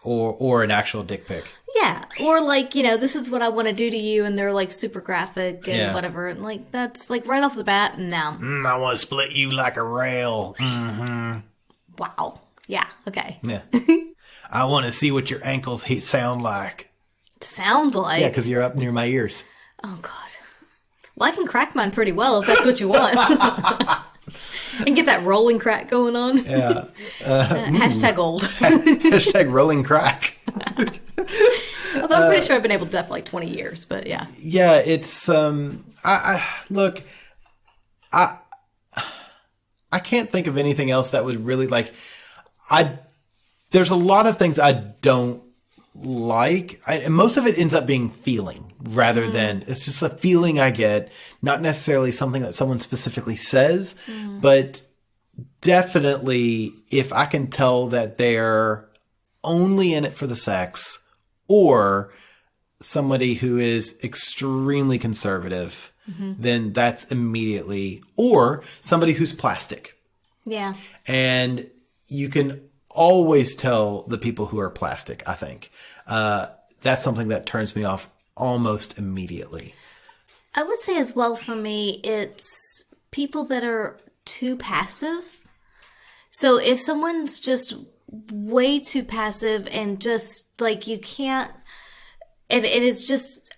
or an actual dick pic. Yeah, or like, this is what I want to do to you, and they're like super graphic and Yeah. whatever, and like that's like right off the bat, no. I want to split you like a rail. Wow. Yeah. Okay. Yeah. I want to see what your ankles sound like. Sound like. Yeah, because you're up near my ears. Oh God. Well, I can crack mine pretty well if that's what you want. And get that rolling crack going on. Yeah. Hashtag old. Hashtag rolling crack. Although I'm pretty sure I've been able to do that for like 20 years, but yeah. Yeah, it's look, I can't think of anything else that would really there's a lot of things I don't like. And most of it ends up being feeling rather than it's just a feeling I get, not necessarily something that someone specifically says, but definitely if I can tell that they're only in it for the sex or somebody who is extremely conservative, then that's immediately, or somebody who's plastic. Yeah. And you can always tell the people who are plastic, I think. That's something that turns me off almost immediately. I would say as well for me, it's people that are too passive. So if someone's just way too passive and just like you can't, it is just,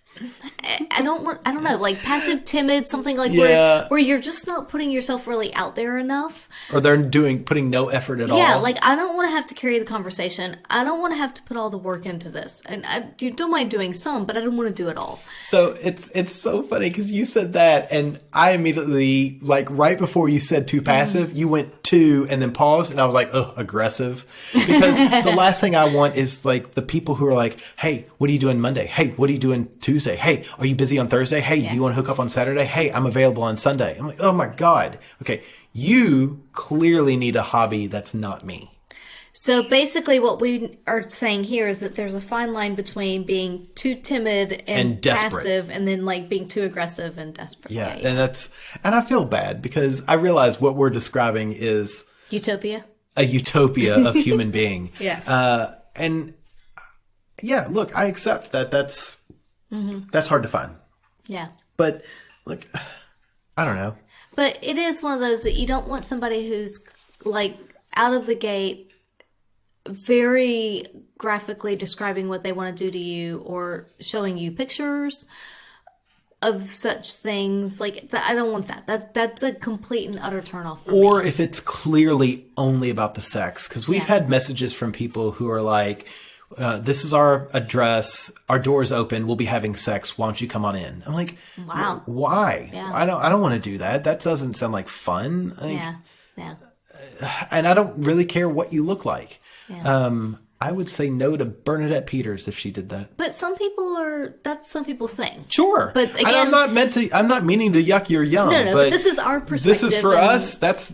I don't know, like passive, timid, something like where you're just not putting yourself really out there enough. Or they're putting no effort at all. Yeah, like I don't want to have to carry the conversation. I don't want to have to put all the work into this. And you don't mind doing some, but I don't want to do it all. So it's so funny because you said that, and I immediately, like right before you said too passive, you went too and then paused, and I was like, oh, aggressive. Because the last thing I want is like the people who are like, hey, what are you doing Monday? Hey, what are you doing Tuesday? Hey, are you busy on Thursday? Hey, do you want to hook up on Saturday? Hey, I'm available on Sunday. I'm like, oh my God. Okay, you clearly need a hobby that's not me. So basically what we are saying here is that there's a fine line between being too timid and desperate. passive and then like being too aggressive and desperate. Yeah, and I feel bad because I realize what we're describing is Utopia. A utopia of human being. Yeah. And yeah, look, I accept that that's hard to find. Yeah. But look, I don't know. But it is one of those that you don't want somebody who's like out of the gate very graphically describing what they want to do to you or showing you pictures of such things. Like, I don't want that. That's a complete and utter turnoff for me. Or if it's clearly only about the sex. Because we've had messages from people who are like, this is our address. Our door's open. We'll be having sex. Why don't you come on in? I'm like, wow. Why? Yeah. I don't want to do that. That doesn't sound like fun. Yeah. And I don't really care what you look like. Yeah. I would say no to Bernadette Peters if she did that. But that's some people's thing. Sure. But again, I'm not meaning to yuck your yum. No, but this is our perspective. This is for us. That's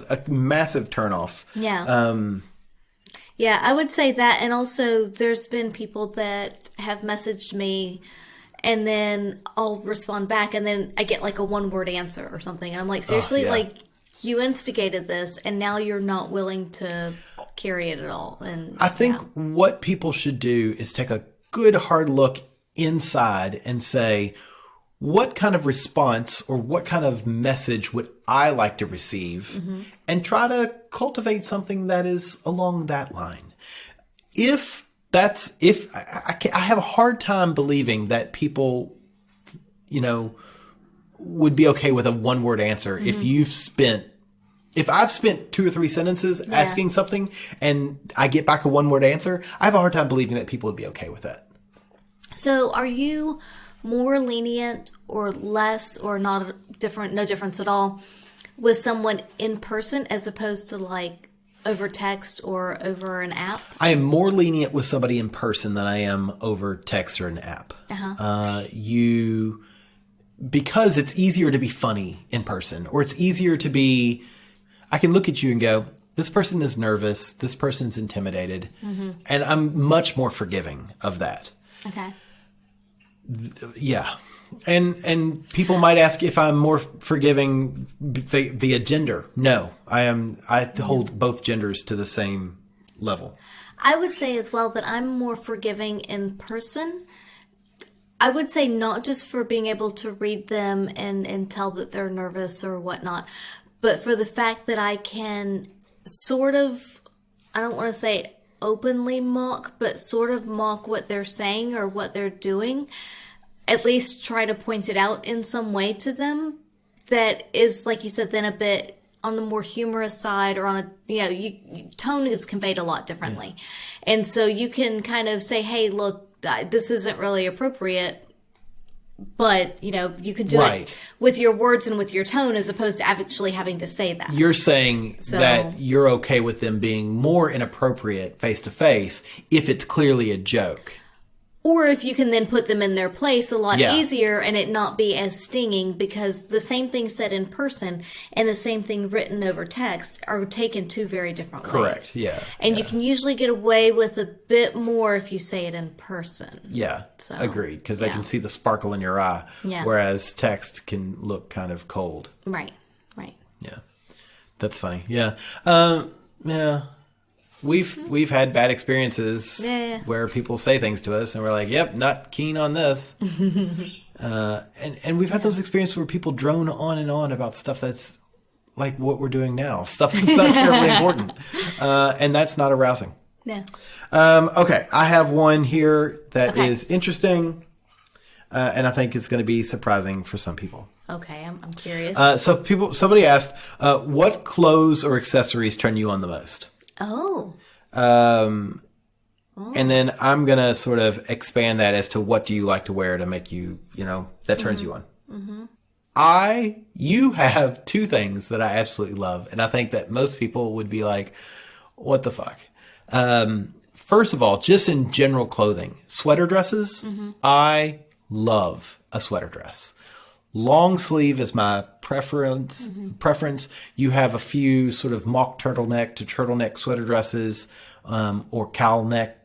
a massive turnoff. Yeah. Yeah, I would say that. And also there's been people that have messaged me and then I'll respond back and then I get like a 1-word answer or something. And I'm like, seriously, like you instigated this and now you're not willing to carry it at all. And I think what people should do is take a good hard look inside and say, what kind of response or what kind of message would I like to receive, and try to cultivate something that is along that line. I have a hard time believing that people, would be okay with a 1-word answer if I've spent 2 or 3 sentences asking something and I get back a 1-word answer, I have a hard time believing that people would be okay with that. So are you more lenient or less or not different, no difference at all with someone in person as opposed to like over text or over an app? I am more lenient with somebody in person than I am over text or an app. Because it's easier to be funny in person, or it's easier to be, I can look at you and go, this person is nervous, this person's intimidated, and I'm much more forgiving of that. Okay. Yeah. And people might ask if I'm more forgiving via gender. No, I am. I hold both genders to the same level. I would say as well that I'm more forgiving in person. I would say not just for being able to read them and tell that they're nervous or whatnot, but for the fact that I can sort of, I don't want to say openly mock, but sort of mock what they're saying or what they're doing. At least try to point it out in some way to them that is, like you said, then a bit on the more humorous side, or on a, tone is conveyed a lot differently. Yeah. And so you can kind of say, hey, look, this isn't really appropriate, but, you can do it with your words and with your tone as opposed to actually having to say that. You're saying that you're okay with them being more inappropriate face to face if it's clearly a joke. Or if you can then put them in their place a lot Yeah. easier and it not be as stinging, because the same thing said in person and the same thing written over text are taken two very different ways. Correct. Yeah. And you can usually get away with a bit more if you say it in person. Yeah, So, agreed. Because they yeah. can see the sparkle in your eye, Yeah. whereas text can look kind of cold. Right. Right. Yeah, that's funny. Yeah, yeah. We've had bad experiences Yeah. where people say things to us, and we're like, "Yep, not keen on this." And we've had those experiences where people drone on and on about stuff that's like what we're doing now, stuff that's not terribly important, and that's not arousing. Yeah. Okay, I have one here that Okay. is interesting, and I think it's going to be surprising for some people. Okay. I'm curious. Somebody asked, what clothes or accessories turn you on the most? oh. And then I'm going to sort of expand that as to what do you like to wear to make you, that turns you on. You have two things that I absolutely love. And I think that most people would be like, what the fuck? First of all, just in general clothing, sweater dresses, I love a sweater dress. Long sleeve is my preference. You have a few sort of mock turtleneck to turtleneck sweater dresses, or cowl, not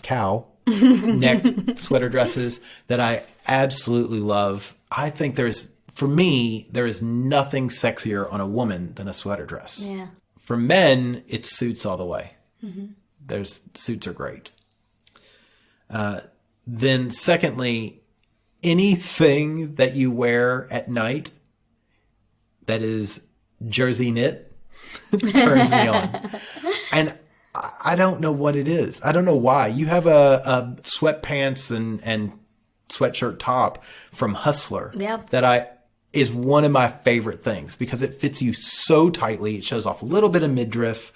cow, necked sweater dresses that I absolutely love. I think there is nothing sexier on a woman than a sweater dress. Yeah. For men, it's suits all the way. Suits are great. Then secondly, anything that you wear at night that is jersey knit turns me on. And I don't know what it is. I don't know why. You have a sweatpants and sweatshirt top from Hustler Yep. that is one of my favorite things because it fits you so tightly. It shows off a little bit of midriff.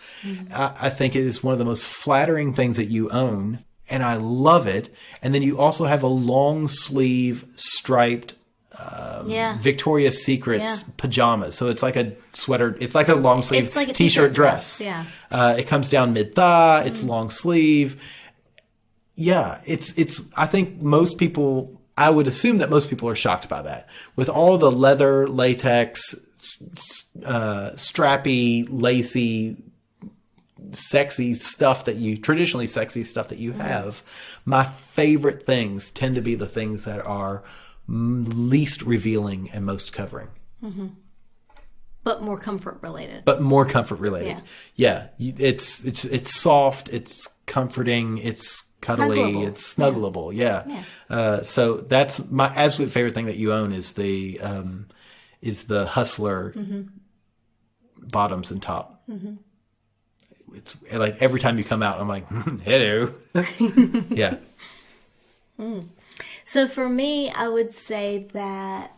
I think it is one of the most flattering things that you own, and I love it. And then you also have a long sleeve striped Victoria's Secret's pajamas. So it's like a sweater. It's like a long sleeve It's like a t-shirt dress. Yeah. It comes down mid thigh. It's long sleeve. Yeah. I think most people, I would assume that most people are shocked by that. With all the leather, latex, strappy, lacy, traditionally sexy stuff that you have, my favorite things tend to be the things that are least revealing and most covering. But more comfort related. Yeah. It's soft. It's comforting. It's cuddly. Snuggleable. It's snuggleable. Yeah. So that's my absolute favorite thing that you own is the Hustler bottoms and top. It's like every time you come out, I'm like, hello. Yeah. So for me, I would say that,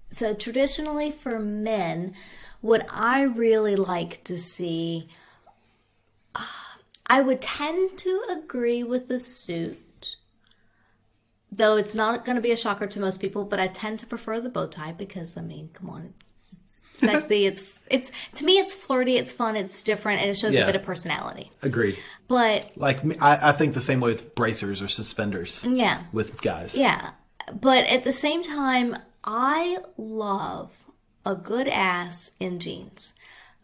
so traditionally for men, what I really like to see, I would tend to agree with the suit, though it's not going to be a shocker to most people, but I tend to prefer the bow tie because, I mean, come on, it's sexy, it's to me, it's flirty, it's fun, it's different, and it shows a bit of personality. Agreed. But like I think the same way with bracers or suspenders. Yeah. With guys. Yeah. But at the same time, I love a good ass in jeans.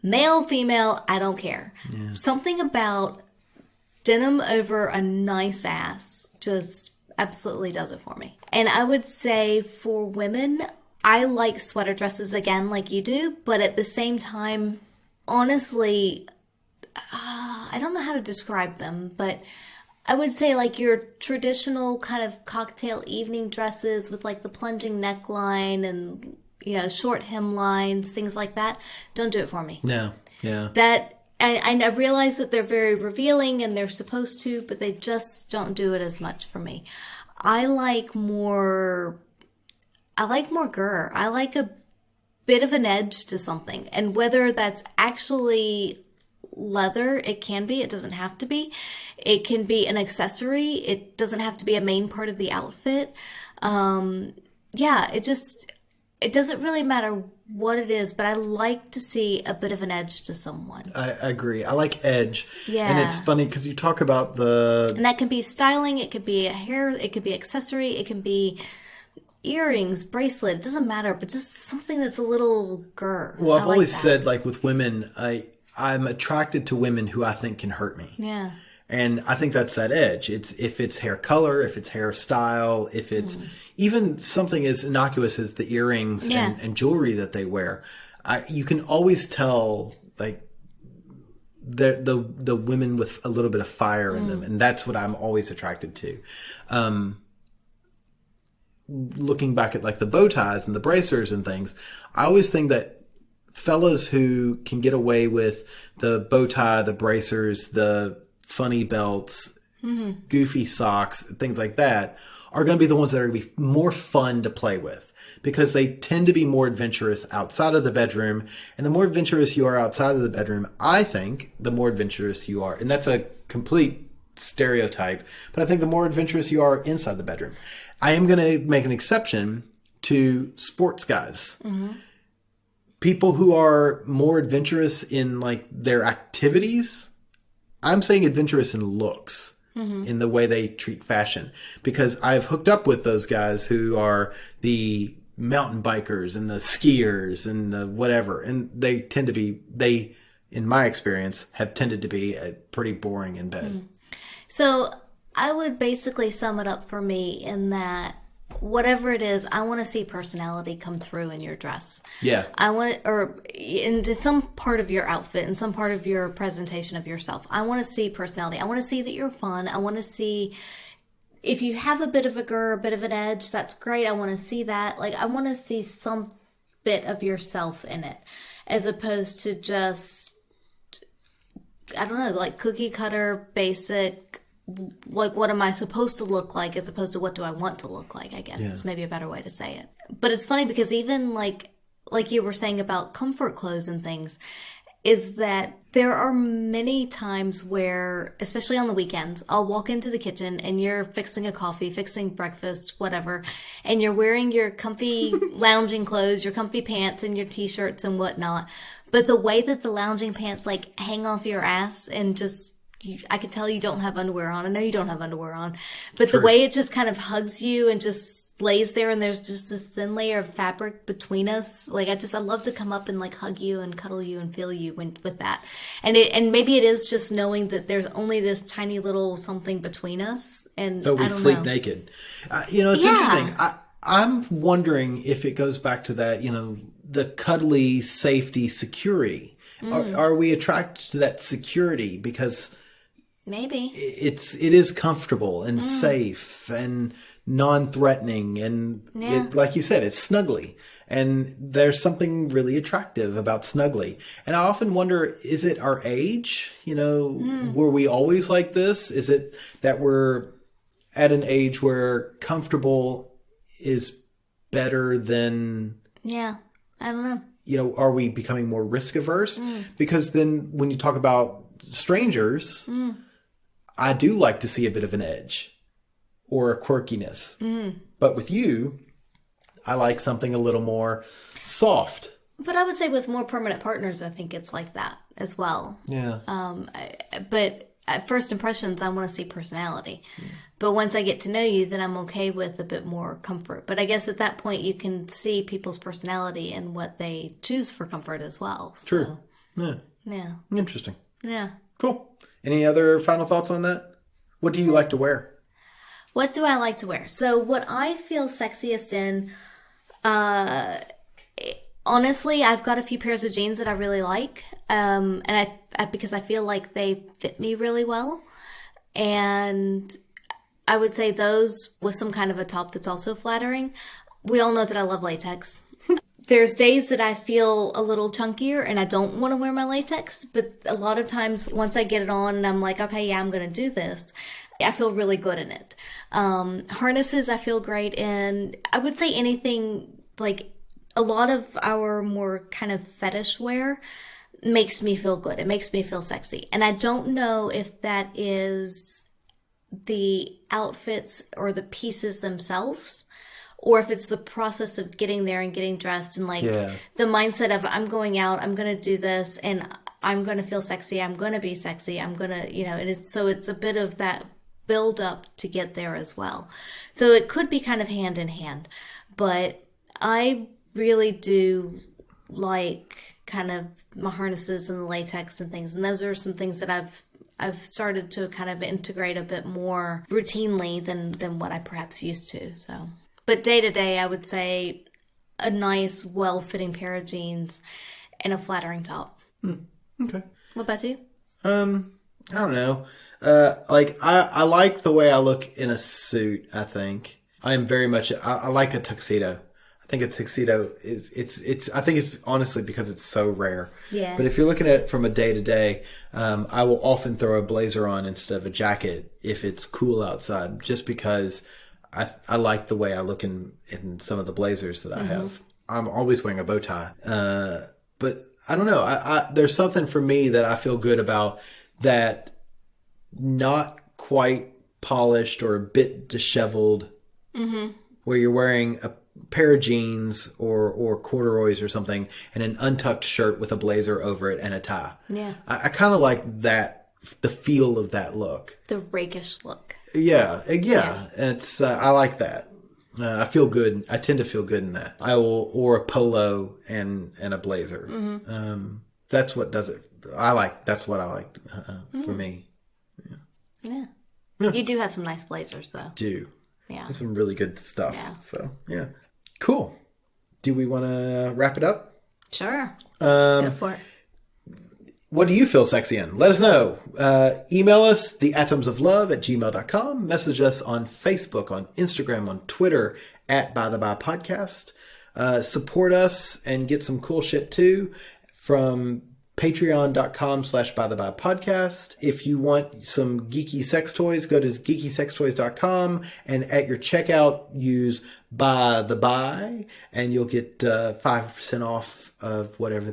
Male, female, I don't care. Yeah. Something about denim over a nice ass just absolutely does it for me. And I would say for women, I like sweater dresses again like you do, but at the same time, honestly, I don't know how to describe them, but I would say like your traditional kind of cocktail evening dresses with like the plunging neckline and, short hemlines, things like that. Don't do it for me. No. Yeah. I realize that they're very revealing and they're supposed to, but they just don't do it as much for me. I like more grr. I like a bit of an edge to something. And whether that's actually leather, it can be, it doesn't have to be. It can be an accessory. It doesn't have to be a main part of the outfit. it doesn't really matter what it is, but I like to see a bit of an edge to someone. I agree. I like edge. Yeah. And it's funny because you talk about And that can be styling, it could be a hair, it could be accessory, it can be earrings, bracelet, it doesn't matter, but just something that's a little grr. Well, I've I like always that. said, like with women, I'm attracted to women who I think can hurt me. Yeah. And I think that's that edge. It's if it's hair color, if it's hairstyle, if it's even something as innocuous as the earrings and jewelry that they wear. You can always tell, like, the women with a little bit of fire in them, and that's what I'm always attracted to. Looking back at like the bow ties and the bracers and things, I always think that fellas who can get away with the bow tie, the bracers, the funny belts, goofy socks, things like that, are going to be the ones that are going to be more fun to play with because they tend to be more adventurous outside of the bedroom. And the more adventurous you are outside of the bedroom, I think the more adventurous you are. And that's a complete stereotype, but I think the more adventurous you are inside the bedroom. I am going to make an exception to sports guys. People who are more adventurous in like their activities. I'm saying adventurous in looks, in the way they treat fashion, because I've hooked up with those guys who are the mountain bikers and the skiers and the whatever. And they tend to be, in my experience, have tended to be pretty boring in bed. So I would basically sum it up for me in that whatever it is, I want to see personality come through in your dress. Yeah. I want, or into some part of your outfit and some part of your presentation of yourself. I want to see personality. I want to see that you're fun. I want to see if you have a bit of a grr, a bit of an edge, that's great. I want to see that. Like, I want to see some bit of yourself in it, as opposed to just, I don't know, like cookie cutter, basic, like what am I supposed to look like as opposed to what do I want to look like, I guess is maybe a better way to say it. But it's funny because even like you were saying about comfort clothes and things, is that there are many times where, especially on the weekends, I'll walk into the kitchen and you're fixing a coffee, fixing breakfast, whatever, and you're wearing your comfy lounging clothes, your comfy pants and your t-shirts and whatnot. But the way that the lounging pants like hang off your ass and just, I can tell you don't have underwear on. I know you don't have underwear on, but the way it just kind of hugs you and just lays there and there's just this thin layer of fabric between us. Like I love to come up and like hug you and cuddle you and feel you with that. And maybe it is just knowing that there's only this tiny little something between us. And So we I don't sleep know. naked. It's interesting. I'm wondering if it goes back to that, the cuddly safety security. Are we attracted to that security because Maybe. it is comfortable and safe and non-threatening and like you said, it's snuggly, and there's something really attractive about snuggly. And I often wonder, is it our age? Were we always like this? Is it that we're at an age where comfortable is better than, Yeah. I don't know. are we becoming more risk averse? Because then when you talk about strangers, I do like to see a bit of an edge or a quirkiness. But with you, I like something a little more soft. But I would say with more permanent partners, I think it's like that as well. Yeah. But at first impressions, I want to see personality. But once I get to know you, then I'm okay with a bit more comfort. But I guess at that point, you can see people's personality and what they choose for comfort as well. So, True. Yeah. Yeah. Interesting. Yeah. Cool. Any other final thoughts on that? What do you like to wear? What do I like to wear? So what I feel sexiest in, honestly, I've got a few pairs of jeans that I really like. And I because I feel like they fit me really well. And I would say those with some kind of a top that's also flattering. We all know that I love latex. There's days that I feel a little chunkier and I don't want to wear my latex, but a lot of times once I get it on and I'm like, okay, yeah, I'm going to do this, I feel really good in it. Harnesses I feel great in. I would say anything, like a lot of our more kind of fetish wear makes me feel good. It makes me feel sexy. And I don't know if that is the outfits or the pieces themselves, or if it's the process of getting there and getting dressed and like Yeah. the mindset of I'm going out, I'm going to do this and I'm going to feel sexy. I'm going to be sexy. I'm going to, so it's a bit of that build up to get there as well. So it could be kind of hand in hand, but I really do like kind of my harnesses and the latex and things. And those are some things that I've started to kind of integrate a bit more routinely than what I perhaps used to. So, but day to day, I would say a nice, well-fitting pair of jeans and a flattering top. Okay. What about you? I don't know. I like the way I look in a suit, I think. I am very much, I like a tuxedo. I think a tuxedo I think it's honestly because it's so rare. Yeah. But if you're looking at it from a day to day, I will often throw a blazer on instead of a jacket if it's cool outside, just because I like the way I look in some of the blazers that I have. I'm always wearing a bow tie. But I don't know. There's something for me that I feel good about, that not quite polished or a bit disheveled, where you're wearing a pair of jeans or corduroys or something and an untucked shirt with a blazer over it and a tie. Yeah. I kind of like that, the feel of that look. The rakish look. Yeah. It's I like that. I feel good. I tend to feel good in that. Or a polo and a blazer. That's what does it. That's what I like for me. Yeah. You do have some nice blazers though. Do. Yeah. There's some really good stuff. Yeah. So, yeah. Cool. Do we want to wrap it up? Sure. Let's go for it. What do you feel sexy in? Let us know. Email us, theatomsoflove@gmail.com. Message us on Facebook, on Instagram, on Twitter, @ByTheByPodcast. Support us and get some cool shit too from patreon.com/bythebypodcast. If you want some geeky sex toys, go to geekysextoys.com and at your checkout use By the By and you'll get 5% off of whatever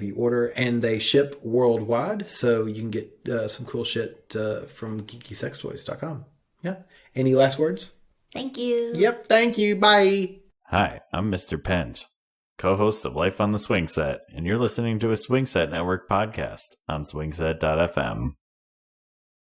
you order, and they ship worldwide, so you can get some cool shit from geekysextoys.com. Yeah. Any last words? Thank you. Yep. Thank you. Bye. Hi, I'm Mr. Pent, co-host of Life on the Swing Set, and you're listening to a Swing Set Network podcast on swingset.fm.